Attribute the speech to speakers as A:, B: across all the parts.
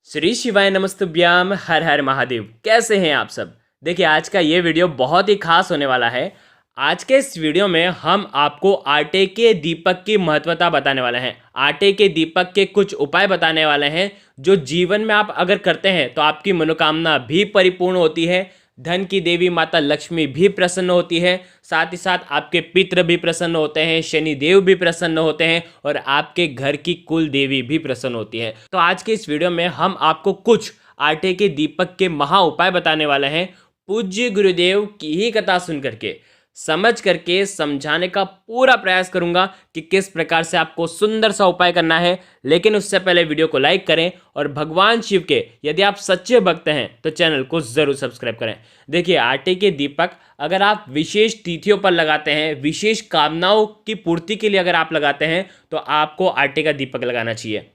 A: श्री शिवाय नमस्तुभ्याम हर हर महादेव। कैसे हैं आप सब। देखिए आज का ये वीडियो बहुत ही खास होने वाला है। आज के इस वीडियो में हम आपको आटे के दीपक की महत्वता बताने वाले हैं। आटे के दीपक के कुछ उपाय बताने वाले हैं जो जीवन में आप अगर करते हैं तो आपकी मनोकामना भी परिपूर्ण होती है, धन की देवी माता लक्ष्मी भी प्रसन्न होती है, साथ ही साथ आपके पितृ भी प्रसन्न होते हैं, शनि देव भी प्रसन्न होते हैं और आपके घर की कुल देवी भी प्रसन्न होती है। तो आज के इस वीडियो में हम आपको कुछ आटे के दीपक के महा उपाय बताने वाले हैं। पूज्य गुरुदेव की ही कथा सुन करके समझ करके समझाने का पूरा प्रयास करूंगा कि किस प्रकार से आपको सुंदर सा उपाय करना है। लेकिन उससे पहले वीडियो को लाइक करें और भगवान शिव के यदि आप सच्चे भक्त हैं तो चैनल को जरूर सब्सक्राइब करें। देखिए आटे के दीपक अगर आप विशेष तिथियों पर लगाते हैं, विशेष कामनाओं की पूर्ति के लिए अगर आप लगाते हैं तो आपको आटे का दीपक लगाना चाहिए।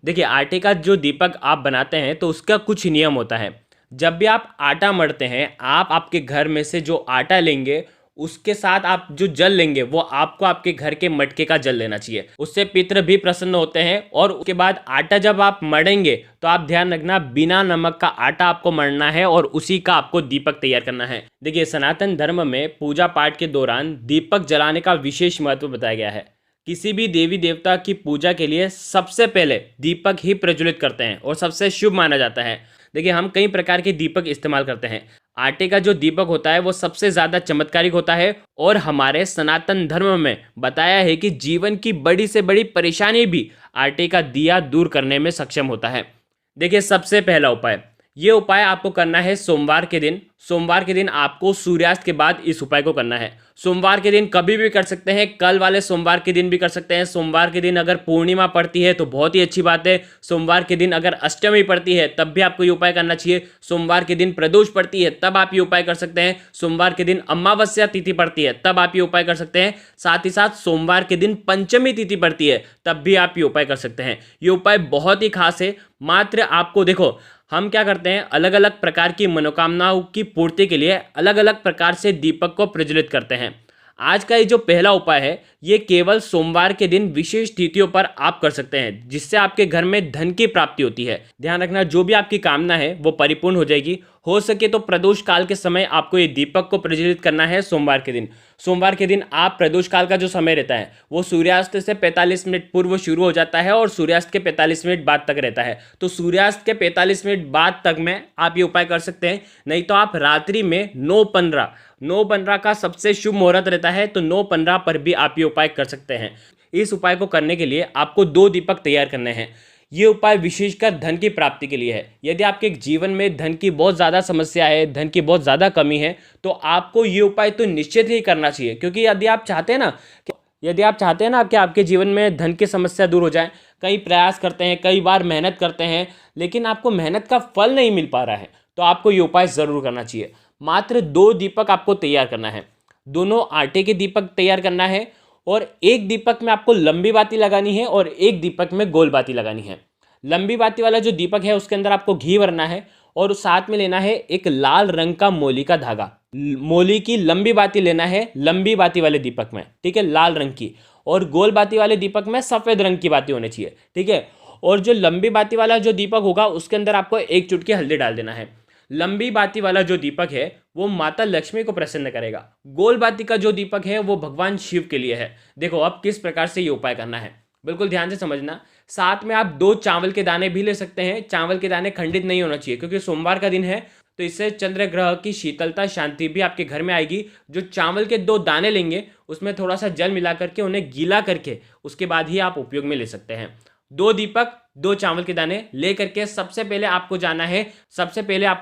A: देखिए आटे का जो दीपक आप बनाते हैं तो उसका कुछ नियम होता है। जब भी आप आटा मढ़ते हैं, आप आपके घर में से जो आटा लेंगे उसके साथ आप जो जल लेंगे वो आपको आपके घर के मटके का जल लेना चाहिए। उससे पितृ भी प्रसन्न होते हैं। और उसके बाद आटा जब आप मढ़ेंगे तो आप ध्यान रखना बिना नमक का आटा आपको मढ़ना है और उसी का आपको दीपक तैयार करना है। देखिए सनातन धर्म में पूजा पाठ के दौरान दीपक जलाने का विशेष महत्व बताया गया है। किसी भी देवी देवता की पूजा के लिए सबसे पहले दीपक ही प्रज्वलित करते हैं और सबसे शुभ माना जाता है। देखिए हम कई प्रकार के दीपक इस्तेमाल करते हैं। आटे का जो दीपक होता है वो सबसे ज़्यादा चमत्कारिक होता है और हमारे सनातन धर्म में बताया है कि जीवन की बड़ी से बड़ी परेशानी भी आटे का दिया दूर करने में सक्षम होता है। देखिए सबसे पहला उपाय, ये उपाय आपको करना है सोमवार के दिन। सोमवार के दिन आपको सूर्यास्त के बाद इस उपाय को करना है। सोमवार के दिन कभी भी कर सकते हैं, कल वाले सोमवार के दिन भी कर सकते हैं। सोमवार के दिन अगर पूर्णिमा पड़ती है तो बहुत ही अच्छी बात है। सोमवार के दिन अगर अष्टमी पड़ती है तब भी आपको ये उपाय करना चाहिए। सोमवार के दिन प्रदोष पड़ती है तब आप ये उपाय कर सकते हैं। सोमवार के दिन अमावस्या तिथि पड़ती है तब आप ये उपाय कर सकते हैं। साथ ही साथ सोमवार के दिन पंचमी तिथि पड़ती है तब भी आप ये उपाय कर सकते हैं। ये उपाय बहुत ही खास है। मात्र आपको देखो हम क्या करते हैं, अलग अलग प्रकार की मनोकामनाओं की पूर्ति के लिए अलग अलग प्रकार से दीपक को प्रज्वलित करते हैं। आज का ये जो पहला उपाय है ये केवल सोमवार के दिन विशेष तिथियों पर आप कर सकते हैं, जिससे आपके घर में धन की प्राप्ति होती है। ध्यान रखना जो भी आपकी कामना है वो परिपूर्ण हो जाएगी। हो सके तो प्रदोष काल के समय आपको ये दीपक को प्रज्वलित करना है सोमवार के दिन। सोमवार के दिन आप प्रदोष काल का जो समय रहता है वो सूर्यास्त से 45 मिनट पूर्व शुरू हो जाता है और सूर्यास्त के 45 मिनट बाद तक रहता है। तो सूर्यास्त के 45 मिनट बाद तक में आप ये उपाय कर सकते हैं। नहीं तो आप रात्रि में 9:15 का सबसे शुभ मुहूर्त रहता है, तो 9:15 पर भी आप ये उपाय कर सकते हैं। इस उपाय को करने के लिए आपको 2 दीपक तैयार करने हैं। ये उपाय विशेषकर धन की प्राप्ति के लिए है। यदि आपके जीवन में धन की बहुत ज़्यादा समस्या है, धन की बहुत ज़्यादा कमी है, तो आपको ये उपाय तो निश्चित ही करना चाहिए। क्योंकि यदि आप चाहते हैं ना कि आपके जीवन में धन की समस्या दूर हो जाए, कई प्रयास करते हैं, कई बार मेहनत करते हैं, लेकिन आपको मेहनत का फल नहीं मिल पा रहा है, तो आपको ये उपाय ज़रूर करना चाहिए। मात्र 2 दीपक आपको तैयार करना है। दोनों आटे के दीपक तैयार करना है और एक दीपक में आपको लंबी बाती लगानी है और एक दीपक में गोल बाती लगानी है। लंबी बाती वाला जो दीपक है उसके अंदर आपको घी भरना है और साथ में लेना है एक लाल रंग का मोली का धागा। मोली की लंबी बाती लेना है लंबी बाती वाले दीपक में, ठीक है, लाल रंग की। और गोल बाती वाले दीपक में सफ़ेद रंग की बाती होनी चाहिए, ठीक है। और जो लंबी बाती वाला जो दीपक होगा उसके अंदर आपको 1 चुटकी हल्दी डाल देना है। लंबी बाती वाला जो दीपक है वो माता लक्ष्मी को प्रसन्न करेगा। गोल बाती का जो दीपक है वो भगवान शिव के लिए है। देखो अब किस प्रकार से ये उपाय करना है, बिल्कुल ध्यान से समझना। साथ में आप 2 चावल के दाने भी ले सकते हैं। चावल के दाने खंडित नहीं होना चाहिए क्योंकि सोमवार का दिन है, तो इससे चंद्र ग्रह की शीतलता शांति भी आपके घर में आएगी। जो चावल के 2 दाने लेंगे उसमें थोड़ा सा जल मिला करके उन्हें गीला करके उसके बाद ही आप उपयोग में ले सकते हैं। 2 दीपक 2 चावल के दाने ले करके सबसे पहले आपको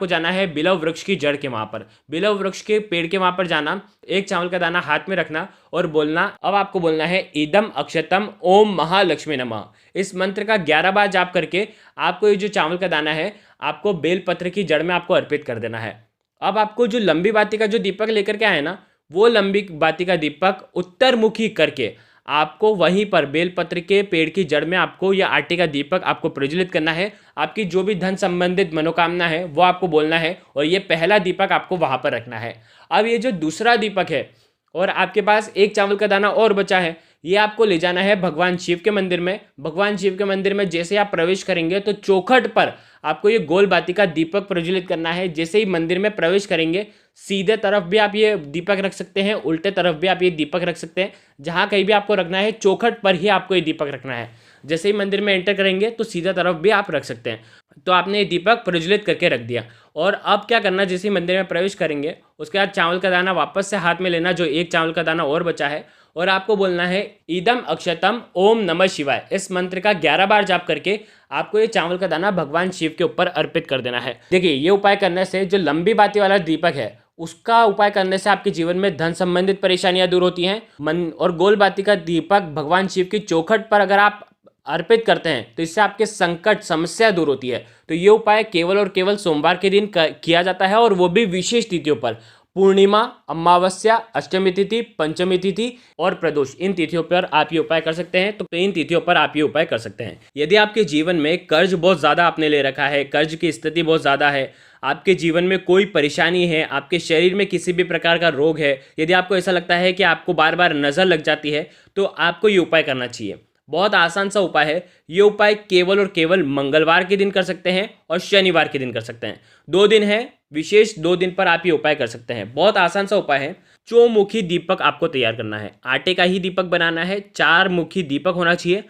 A: जाना है बिलव वृक्ष की जड़ के वहां पर, बिलव वृक्ष के पेड़ के वहां पर जाना। 1 चावल का दाना हाथ में रखना और बोलना, अब आपको बोलना है इदम अक्षतम ओम महालक्ष्मी नमः। इस मंत्र का 11 बार जाप करके आपको ये जो चावल का दाना है आपको बेलपत्र की जड़ में आपको अर्पित कर देना है। अब आपको जो लंबी बाती का जो दीपक लेकर के आए ना, वो लंबी बाती का दीपक उत्तर मुखी करके आपको वहीं पर बेलपत्र के पेड़ की जड़ में आपको यह आटे का दीपक आपको प्रज्वलित करना है। आपकी जो भी धन संबंधित मनोकामना है वो आपको बोलना है और ये पहला दीपक आपको वहां पर रखना है। अब ये जो दूसरा दीपक है और आपके पास 1 चावल का दाना और बचा है, ये आपको ले जाना है भगवान शिव के मंदिर में। भगवान शिव के मंदिर में जैसे आप प्रवेश करेंगे तो चौखट पर आपको ये गोल बाती का दीपक प्रज्वलित करना है। जैसे ही मंदिर में प्रवेश करेंगे सीधे तरफ भी आप ये दीपक रख सकते हैं, उल्टे तरफ भी आप ये दीपक रख सकते हैं। जहाँ कहीं भी आपको रखना है चौखट पर ही आपको ये दीपक रखना है। जैसे ही मंदिर में एंटर करेंगे तो सीधा तरफ भी आप रख सकते हैं। तो आपने ये दीपक प्रज्वलित करके रख दिया। और अब क्या करना, जैसे ही मंदिर में प्रवेश करेंगे उसके बाद चावल का दाना वापस से हाथ में लेना, जो एक चावल का दाना और बचा है, और आपको बोलना है इदम अक्षतम ओम नमः शिवाय। इस मंत्र का 11 बार जाप करके आपको ये चावल का दाना भगवान शिव के ऊपर अर्पित कर देना है। देखिए, ये उपाय करने से जो लंबी बाती वाला दीपक है उसका उपाय करने से आपके जीवन में धन संबंधित परेशानियां दूर होती हैं। और गोल बाती का दीपक भगवान शिव की चौखट पर अगर आप अर्पित करते हैं तो इससे आपके संकट समस्या दूर होती है। तो ये उपाय केवल और केवल सोमवार के दिन किया जाता है, और वो भी विशेष तिथियों पर। पूर्णिमा, अमावस्या, अष्टमी तिथि, पंचमी तिथि और प्रदोष, इन तिथियों पर आप ये उपाय कर सकते हैं। तो इन तिथियों पर आप ये उपाय कर सकते हैं। यदि आपके जीवन में कर्ज बहुत ज़्यादा आपने ले रखा है, कर्ज की स्थिति बहुत ज़्यादा है, आपके जीवन में कोई परेशानी है, आपके शरीर में किसी भी प्रकार का रोग है, यदि आपको ऐसा लगता है कि आपको बार बार नज़र लग जाती है, तो आपको ये उपाय करना चाहिए। बहुत आसान सा उपाय है। ये उपाय केवल और केवल मंगलवार के दिन कर सकते हैं और शनिवार के दिन कर सकते हैं। 2 दिन है, विशेष 2 दिन पर आप ये उपाय कर सकते हैं। बहुत आसान सा उपाय है। चौमुखी दीपक आपको तैयार करना है। आटे का ही दीपक बनाना है। 4 मुखी दीपक होना चाहिए।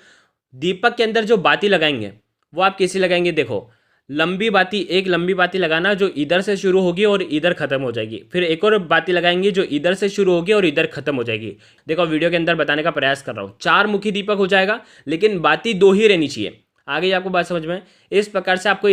A: दीपक के अंदर जो बाती लगाएंगे वो आप कैसे लगाएंगे, देखो, लंबी बाती, एक लंबी बाती लगाना जो इधर से शुरू होगी और इधर खत्म हो जाएगी। फिर एक और बाती लगाएंगे जो इधर से शुरू होगी और इधर खत्म हो जाएगी। देखो, वीडियो के अंदर बताने का प्रयास कर रहा हूँ। 4 मुखी दीपक हो जाएगा, लेकिन बाती 2 ही रहनी चाहिए। आगे आपको बात समझ में। इस प्रकार से आपको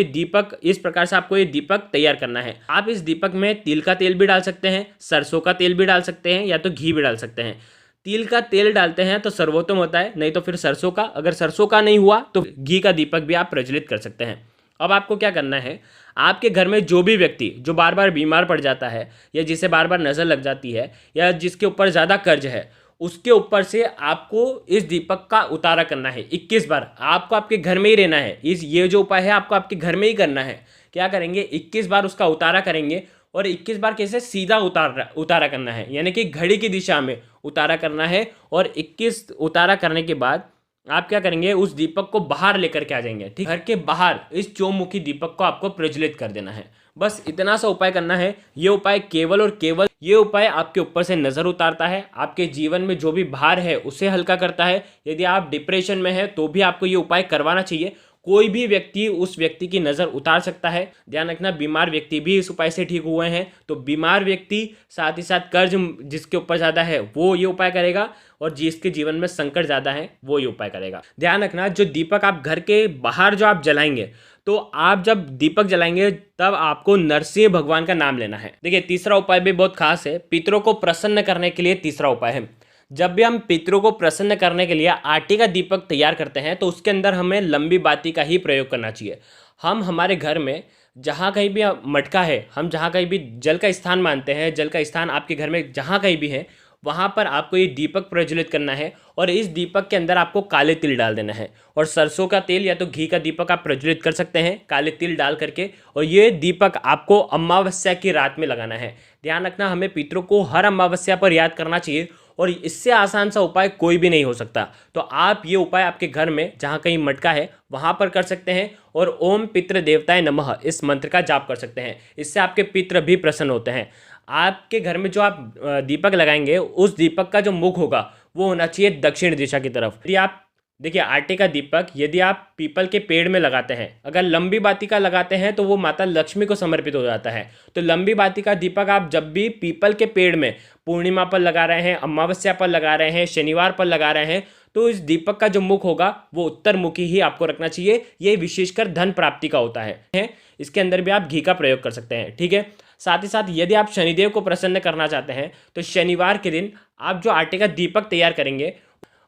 A: ये दीपक तैयार करना है। आप इस दीपक में तिल का तेल भी डाल सकते हैं, सरसों का तेल भी डाल सकते हैं, या तो घी भी डाल सकते हैं। तिल का तेल डालते हैं तो सर्वोत्तम होता है, नहीं तो फिर सरसों का। अगर सरसों का नहीं हुआ तो घी का दीपक भी आप प्रज्वलित कर सकते हैं। अब आपको क्या करना है, आपके घर में जो भी व्यक्ति जो बार बार बीमार पड़ जाता है, या जिसे बार बार नज़र लग जाती है, या जिसके ऊपर ज़्यादा कर्ज है, उसके ऊपर से आपको इस दीपक का उतारा करना है 21 बार। आपको आपके घर में ही रहना है। ये जो उपाय है आपको आपके घर में ही करना है। क्या करेंगे, 21 बार उसका उतारा करेंगे। और 21 बार कैसे, सीधा उतारा करना है, यानी कि घड़ी की दिशा में उतारा करना है। और 21 उतारा करने के बाद आप क्या करेंगे, उस दीपक को बाहर लेकर के आ जाएंगे। ठीक, घर के बाहर इस चौमुखी दीपक को आपको प्रज्वलित कर देना है। बस इतना सा उपाय करना है। ये उपाय केवल और केवल ये उपाय आपके ऊपर से नज़र उतारता है, आपके जीवन में जो भी भार है उसे हल्का करता है। यदि आप डिप्रेशन में हैं तो भी आपको ये उपाय करवाना चाहिए। कोई भी व्यक्ति उस व्यक्ति की नज़र उतार सकता है। ध्यान रखना, बीमार व्यक्ति भी इस उपाय से ठीक हुए हैं। तो बीमार व्यक्ति, साथ ही साथ कर्ज जिसके ऊपर ज़्यादा है वो ये उपाय करेगा, और जिसके जीवन में संकट ज़्यादा है वो ये उपाय करेगा। ध्यान रखना, जो दीपक आप घर के बाहर जो आप जलाएंगे, तो आप जब दीपक जलाएंगे तब आपको नरसिंह भगवान का नाम लेना है। देखिए, तीसरा उपाय भी बहुत खास है। पितरों को प्रसन्न करने के लिए तीसरा उपाय है। जब भी हम पितरों को प्रसन्न करने के लिए आटे का दीपक तैयार करते हैं तो उसके अंदर हमें लंबी बाती का ही प्रयोग करना चाहिए। हम हमारे घर में जहाँ कहीं भी मटका है, हम जहाँ कहीं भी जल का स्थान मानते हैं, जल का स्थान आपके घर में जहाँ कहीं भी है, वहाँ पर आपको ये दीपक प्रज्वलित करना है। और इस दीपक के अंदर आपको काले तिल डाल देना है, और सरसों का तेल या तो घी का दीपक आप प्रज्वलित कर सकते हैं काले तिल डाल करके। और ये दीपक आपको अमावस्या की रात में लगाना है। ध्यान रखना, हमें पितरों को हर अमावस्या पर याद करना चाहिए, और इससे आसान सा उपाय कोई भी नहीं हो सकता। तो आप ये उपाय आपके घर में जहाँ कहीं मटका है वहाँ पर कर सकते हैं, और ओम पितृ देवताय नमः इस मंत्र का जाप कर सकते हैं। इससे आपके पितृ भी प्रसन्न होते हैं। आपके घर में जो आप दीपक लगाएंगे, उस दीपक का जो मुख होगा वो होना चाहिए दक्षिण दिशा की तरफ। यदि आप देखिए, आटे का दीपक यदि आप पीपल के पेड़ में लगाते हैं, अगर लंबी बाती का लगाते हैं तो वो माता लक्ष्मी को समर्पित हो जाता है। तो लंबी बाती का दीपक आप जब भी पीपल के पेड़ में पूर्णिमा पर लगा रहे हैं, अमावस्या पर लगा रहे हैं, शनिवार पर लगा रहे हैं, तो इस दीपक का जो मुख होगा वो उत्तर मुखी ही आपको रखना चाहिए। ये विशेषकर धन प्राप्ति का होता है। इसके अंदर भी आप घी का प्रयोग कर सकते हैं। ठीक है, साथ ही साथ यदि आप शनिदेव को प्रसन्न करना चाहते हैं तो शनिवार के दिन आप जो आटे का दीपक तैयार करेंगे,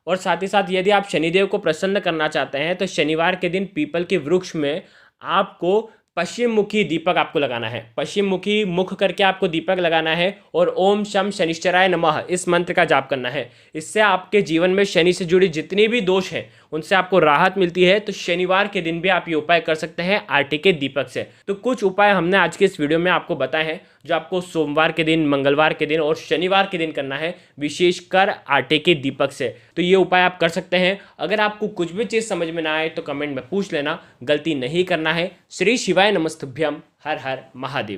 A: और साथ ही साथ यदि आप शनिदेव को प्रसन्न करना चाहते हैं तो शनिवार के दिन पीपल के वृक्ष में आपको पश्चिम मुखी दीपक आपको लगाना है। पश्चिम मुखी मुख करके आपको दीपक लगाना है, और ओम शम शनिश्चराय नमः इस मंत्र का जाप करना है। इससे आपके जीवन में शनि से जुड़ी जितनी भी दोष हैं उनसे आपको राहत मिलती है, तो शनिवार के दिन भी आप ये उपाय कर सकते हैं आटे के दीपक से। तो कुछ उपाय हमने आज के इस वीडियो में आपको बताए हैं जो आपको सोमवार के दिन, मंगलवार के दिन और शनिवार के दिन करना है, विशेषकर आटे के दीपक से। तो ये उपाय आप कर सकते हैं। अगर आपको कुछ भी चीज़ समझ में ना आए तो कमेंट में पूछ लेना, गलती नहीं करना है। श्री शिवाय नमस्तुभ्यम। हर हर महादेव।